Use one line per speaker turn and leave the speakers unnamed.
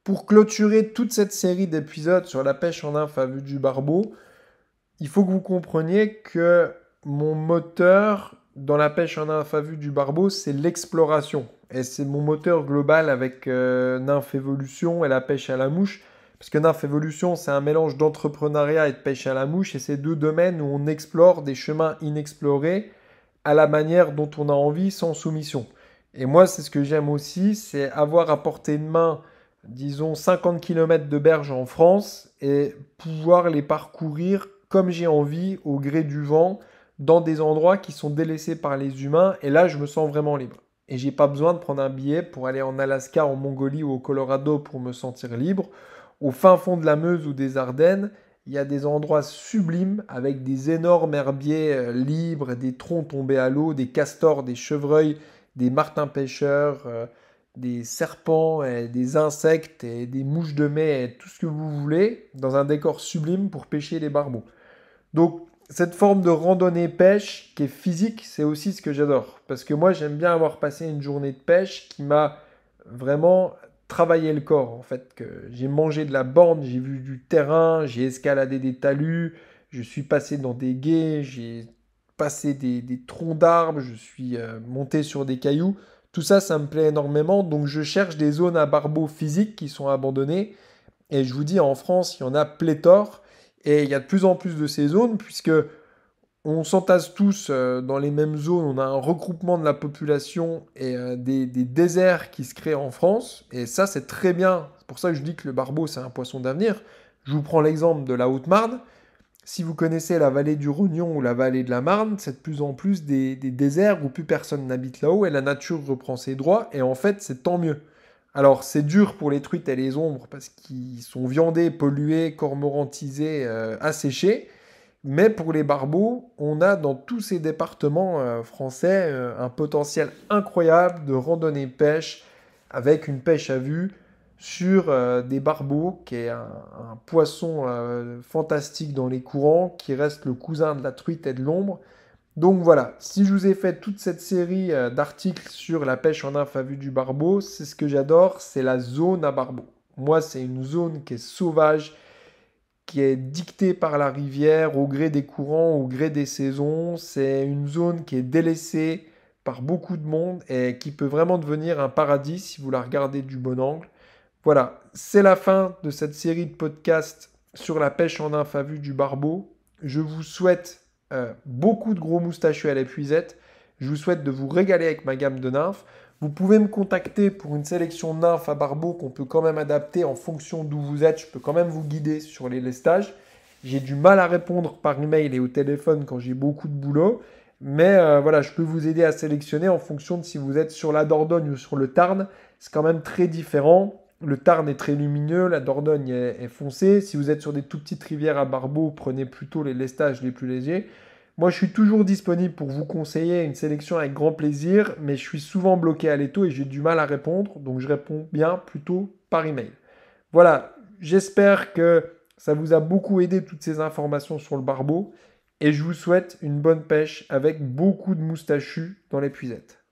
Pour clôturer toute cette série d'épisodes sur la pêche en nymphe à vue du barbeau, il faut que vous compreniez que mon moteur dans la pêche en nymphe à vue du barbeau, c'est l'exploration. Et c'est mon moteur global avec Nymph Evolution et la pêche à la mouche. Parce que Nymph Evolution, c'est un mélange d'entrepreneuriat et de pêche à la mouche. Et c'est deux domaines où on explore des chemins inexplorés à la manière dont on a envie, sans soumission. Et moi, c'est ce que j'aime aussi, c'est avoir à portée de main, disons, 50 km de berge en France et pouvoir les parcourir comme j'ai envie, au gré du vent, dans des endroits qui sont délaissés par les humains. Et là, je me sens vraiment libre. Et j'ai pas besoin de prendre un billet pour aller en Alaska, en Mongolie ou au Colorado pour me sentir libre. Au fin fond de la Meuse ou des Ardennes, il y a des endroits sublimes avec des énormes herbiers libres, des troncs tombés à l'eau, des castors, des chevreuils, des martins pêcheurs, des serpents, et des insectes et des mouches de mai, et tout ce que vous voulez, dans un décor sublime pour pêcher les barbeaux. Donc cette forme de randonnée pêche qui est physique, c'est aussi ce que j'adore. Parce que moi j'aime bien avoir passé une journée de pêche qui m'a vraiment travaillé le corps. En fait, que j'ai mangé de la borne, j'ai vu du terrain, j'ai escaladé des talus, je suis passé dans des gués, j'ai passé des troncs d'arbres, je suis monté sur des cailloux. Tout ça, ça me plaît énormément. Donc je cherche des zones à barbeaux physiques qui sont abandonnées. Et je vous dis, en France, il y en a pléthore. Et il y a de plus en plus de ces zones, puisque on s'entasse tous dans les mêmes zones. On a un regroupement de la population et des déserts qui se créent en France. Et ça, c'est très bien. C'est pour ça que je dis que le barbeau, c'est un poisson d'avenir. Je vous prends l'exemple de la Haute-Marne. Si vous connaissez la vallée du Rognon ou la vallée de la Marne, c'est de plus en plus des déserts où plus personne n'habite là-haut et la nature reprend ses droits. Et en fait, c'est tant mieux. Alors, c'est dur pour les truites et les ombres parce qu'ils sont viandés, pollués, cormorantisés, asséchés. Mais pour les barbeaux, on a dans tous ces départements français un potentiel incroyable de randonnée pêche avec une pêche à vue sur des barbeaux, qui est un poisson fantastique dans les courants, qui reste le cousin de la truite et de l'ombre. Donc voilà, si je vous ai fait toute cette série d'articles sur la pêche en nymphe à vue du barbeau, c'est ce que j'adore, c'est la zone à barbeau. Moi, c'est une zone qui est sauvage, qui est dictée par la rivière au gré des courants, au gré des saisons. C'est une zone qui est délaissée par beaucoup de monde et qui peut vraiment devenir un paradis si vous la regardez du bon angle. Voilà, c'est la fin de cette série de podcasts sur la pêche en nymphe à vue du barbeau. Je vous souhaite beaucoup de gros moustachus à l'épuisette. Je vous souhaite de vous régaler avec ma gamme de nymphes. Vous pouvez me contacter pour une sélection de nymphes à barbeau qu'on peut quand même adapter en fonction d'où vous êtes. Je peux quand même vous guider sur les lestages. J'ai du mal à répondre par email et au téléphone quand j'ai beaucoup de boulot. Mais voilà, je peux vous aider à sélectionner en fonction de si vous êtes sur la Dordogne ou sur le Tarn. C'est quand même très différent. Le Tarn est très lumineux, la Dordogne est foncée. Si vous êtes sur des tout petites rivières à barbeau, prenez plutôt les lestages les plus légers. Moi, je suis toujours disponible pour vous conseiller une sélection avec grand plaisir, mais je suis souvent bloqué à l'étau et j'ai du mal à répondre, donc je réponds bien plutôt par email. Voilà, j'espère que ça vous a beaucoup aidé toutes ces informations sur le barbeau et je vous souhaite une bonne pêche avec beaucoup de moustachus dans l'épuisette.